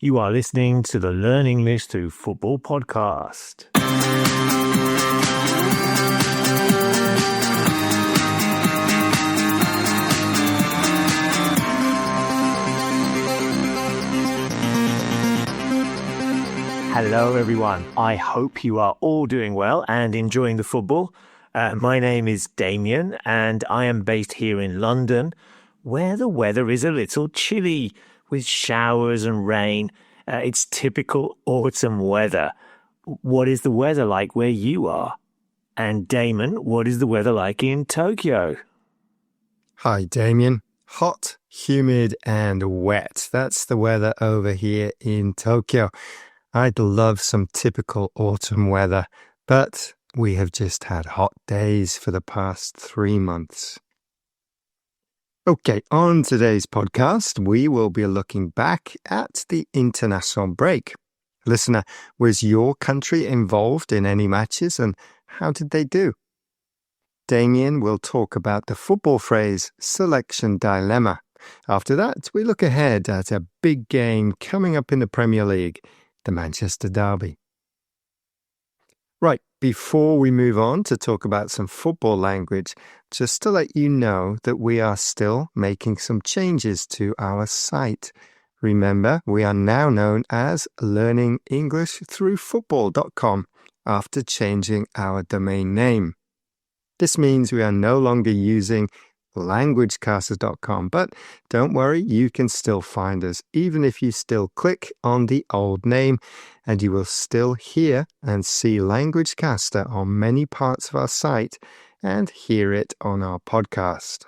You are listening to the Learn English Through Football podcast. Hello everyone, I hope you are all doing well and enjoying the football. My name is Damien and I am based here in London, where the weather is a little chilly with showers and rain. It's typical autumn weather. What is the weather like where you are? And Damon, what is the weather like in Tokyo? Hi Damien. Hot, humid and wet. That's the weather over here in Tokyo. I'd love some typical autumn weather, but we have just had hot days for the past 3 months. Okay, on today's podcast, we will be looking back at the international break. Listener, was your country involved in any matches and how did they do? Damien will talk about the football phrase selection dilemma. After that, we look ahead at a big game coming up in the Premier League, the Manchester Derby. Right, before we move on to talk about some football language, just to let you know that we are still making some changes to our site. Remember, we are now known as learningenglishthroughfootball.com after changing our domain name. This means we are no longer using languagecaster.com, but don't worry, you can still find us even if you still click on the old name, and you will still hear and see LanguageCaster on many parts of our site and hear it on our podcast.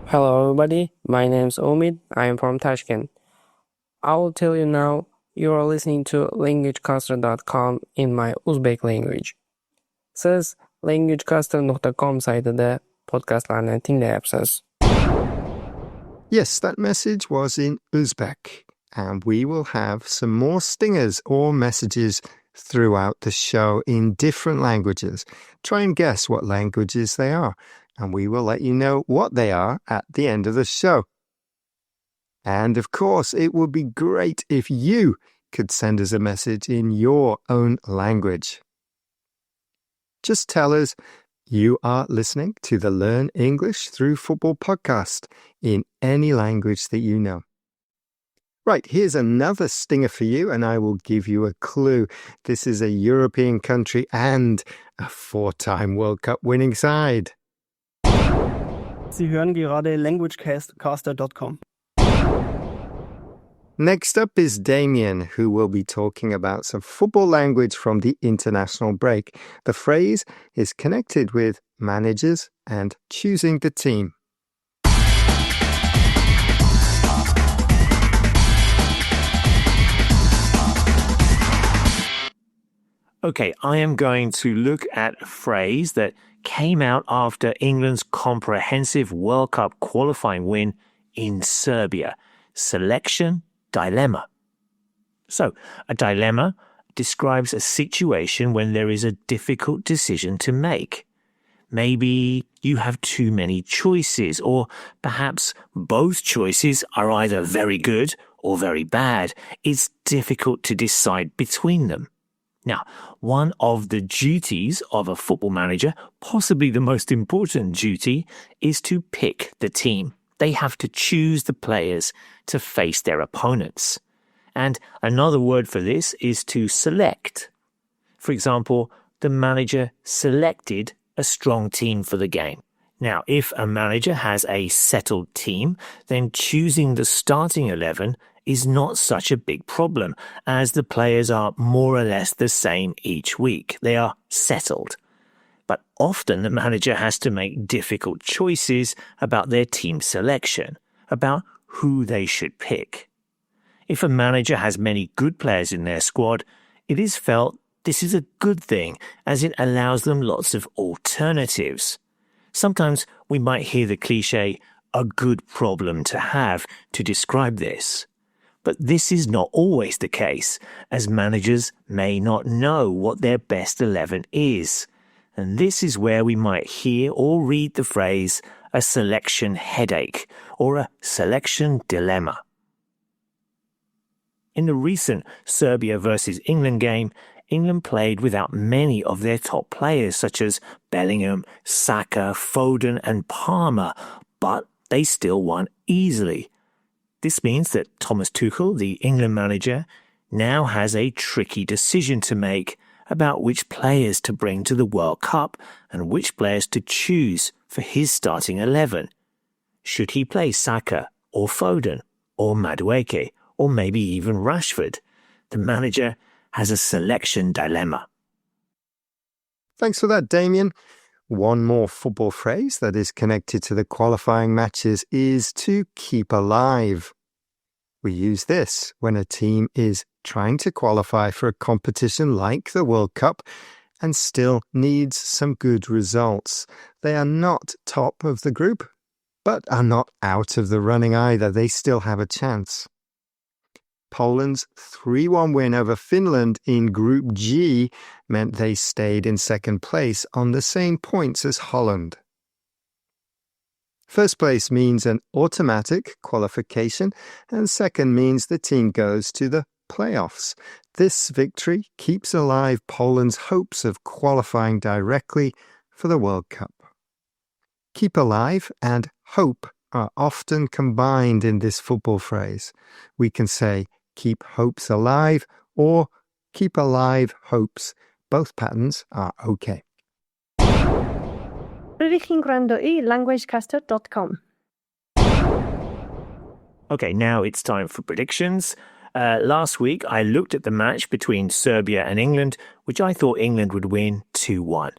Hello everybody, my name's Omid, I am from Tashkent. I will tell you now, you are listening to languagecaster.com in my Uzbek language. Siz languagecaster.com saytida podcastlarni tinglayapsiz. Yes, that message was in Uzbek, and we will have some more stingers or messages throughout the show in different languages. Try and guess what languages they are, and we will let you know what they are at the end of the show. And of course, it would be great if you could send us a message in your own language. Just tell us you are listening to the Learn English Through Football podcast in any language that you know. Right, here's another stinger for you, and I will give you a clue. This is a European country and a 4-time World Cup winning side. Sie hören gerade languagecaster.com. Next up is Damien, who will be talking about some football language from the international break. The phrase is connected with managers and choosing the team. Okay, I am going to look at a phrase that came out after England's comprehensive World Cup qualifying win in Serbia. Selection dilemma. So, a dilemma describes a situation when there is a difficult decision to make. Maybe you have too many choices, or perhaps both choices are either very good or very bad. It's difficult to decide between them. Now, one of the duties of a football manager, possibly the most important duty, is to pick the team. They have to choose the players to face their opponents. And another word for this is to select. For example, the manager selected a strong team for the game. Now, if a manager has a settled team, then choosing the starting 11 is not such a big problem, as the players are more or less the same each week. They are settled. But often the manager has to make difficult choices about their team selection, about who they should pick. If a manager has many good players in their squad, it is felt this is a good thing, as it allows them lots of alternatives. Sometimes we might hear the cliché, a good problem to have, to describe this. But this is not always the case, as managers may not know what their best 11 is. And this is where we might hear or read the phrase, a selection headache, or a selection dilemma. In the recent Serbia versus England game, England played without many of their top players such as Bellingham, Saka, Foden and Palmer, but they still won easily. This means that Thomas Tuchel, the England manager, now has a tricky decision to make about which players to bring to the World Cup and which players to choose for his starting 11. Should he play Saka or Foden or Madueke or maybe even Rashford? The manager has a selection dilemma. Thanks for that, Damien. One more football phrase that is connected to the qualifying matches is to keep alive. We use this when a team is trying to qualify for a competition like the World Cup and still needs some good results. They are not top of the group, but are not out of the running either. They still have a chance. Poland's 3-1 win over Finland in Group G meant they stayed in second place on the same points as Holland. First place means an automatic qualification, and second means the team goes to the playoffs. This victory keeps alive Poland's hopes of qualifying directly for the World Cup. Keep alive and hope are often combined in this football phrase. We can say keep hopes alive or keep alive hopes. Both patterns are okay. Registrando i languagecaster.com. Okay, now it's time for predictions. Last week, I looked at the match between Serbia and England, which I thought England would win 2-1.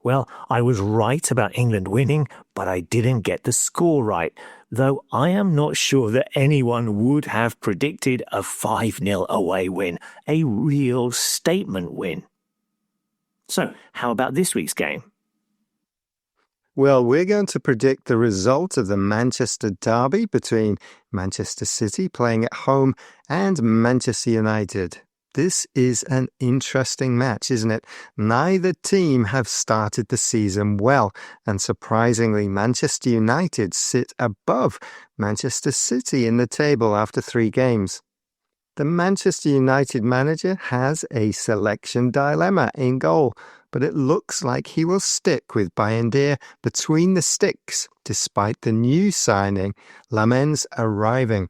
Well, I was right about England winning, but I didn't get the score right, though I am not sure that anyone would have predicted a 5-0 away win, a real statement win. So, how about this week's game? Well, we're going to predict the result of the Manchester derby between Manchester City playing at home and Manchester United. This is an interesting match, isn't it? Neither team have started the season well, and surprisingly, Manchester United sit above Manchester City in the table after 3 games. The Manchester United manager has a selection dilemma in goal, but it looks like he will stick with Bayindir between the sticks, despite the new signing, Lamens, arriving.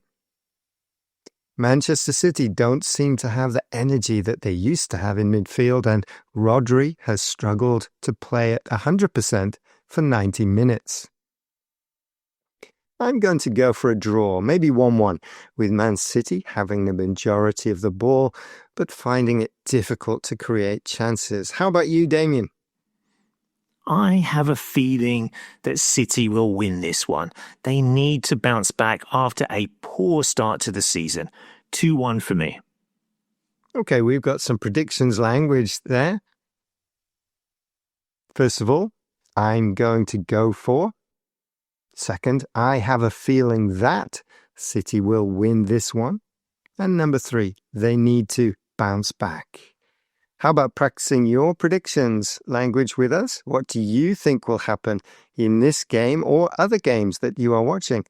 Manchester City don't seem to have the energy that they used to have in midfield, and Rodri has struggled to play at 100% for 90 minutes. I'm going to go for a draw, maybe 1-1, with Man City having the majority of the ball, but finding it difficult to create chances. How about you, Damien? I have a feeling that City will win this one. They need to bounce back after a poor start to the season. 2-1 for me. Okay, we've got some predictions language there. First of all, I'm going to go for. Second, I have a feeling that City will win this one. And number 3, they need to bounce back. How about practicing your predictions language with us? What do you think will happen in this game or other games that you are watching?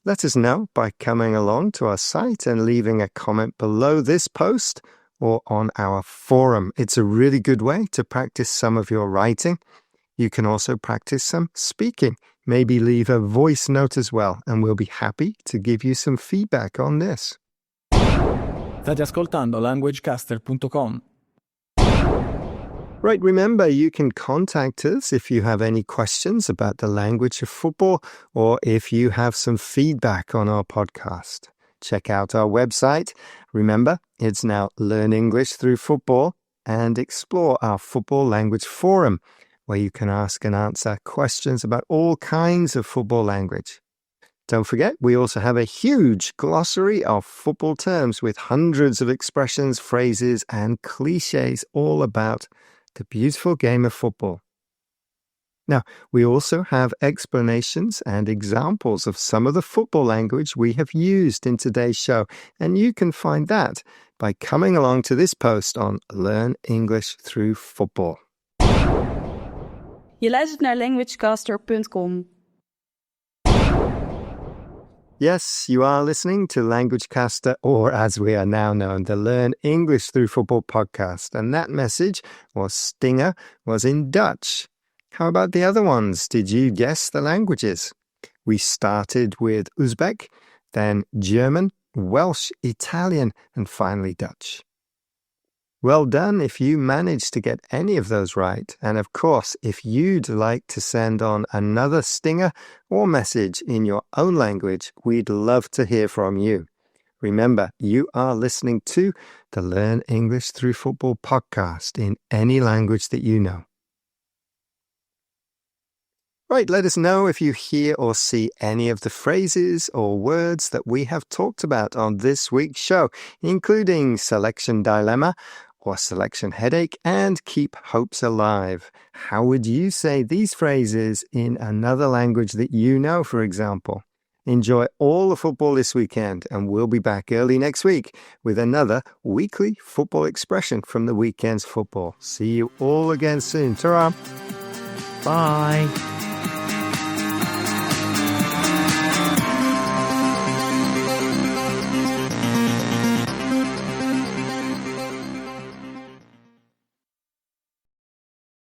Let us know by coming along to our site and leaving a comment below this post or on our forum. It's a really good way to practice some of your writing. You can also practice some speaking. Maybe leave a voice note as well, and we'll be happy to give you some feedback on this. State ascoltando languagecaster.com. Right, remember you can contact us if you have any questions about the language of football or if you have some feedback on our podcast. Check out our website. Remember, it's now Learn English Through Football, and explore our football language forum, where you can ask and answer questions about all kinds of football language. Don't forget, we also have a huge glossary of football terms with hundreds of expressions, phrases, and cliches all about the beautiful game of football. Now, we also have explanations and examples of some of the football language we have used in today's show, and you can find that by coming along to this post on Learn English Through Football. Je luistert naar languagecaster.com. Yes, you are listening to Language Caster, or as we are now known, the Learn English Through Football podcast. And that message, or stinger, was in Dutch. How about the other ones? Did you guess the languages? We started with Uzbek, then German, Welsh, Italian, and finally Dutch. Well done if you managed to get any of those right. And of course, if you'd like to send on another stinger or message in your own language, we'd love to hear from you. Remember, you are listening to the Learn English Through Football podcast in any language that you know. Right, let us know if you hear or see any of the phrases or words that we have talked about on this week's show, including selection dilemma or selection headache and keep hopes alive. How would you say these phrases in another language that you know, for example? Enjoy all the football this weekend, and we'll be back early next week with another weekly football expression from the weekend's football. See you all again soon. Ta-ra! Bye.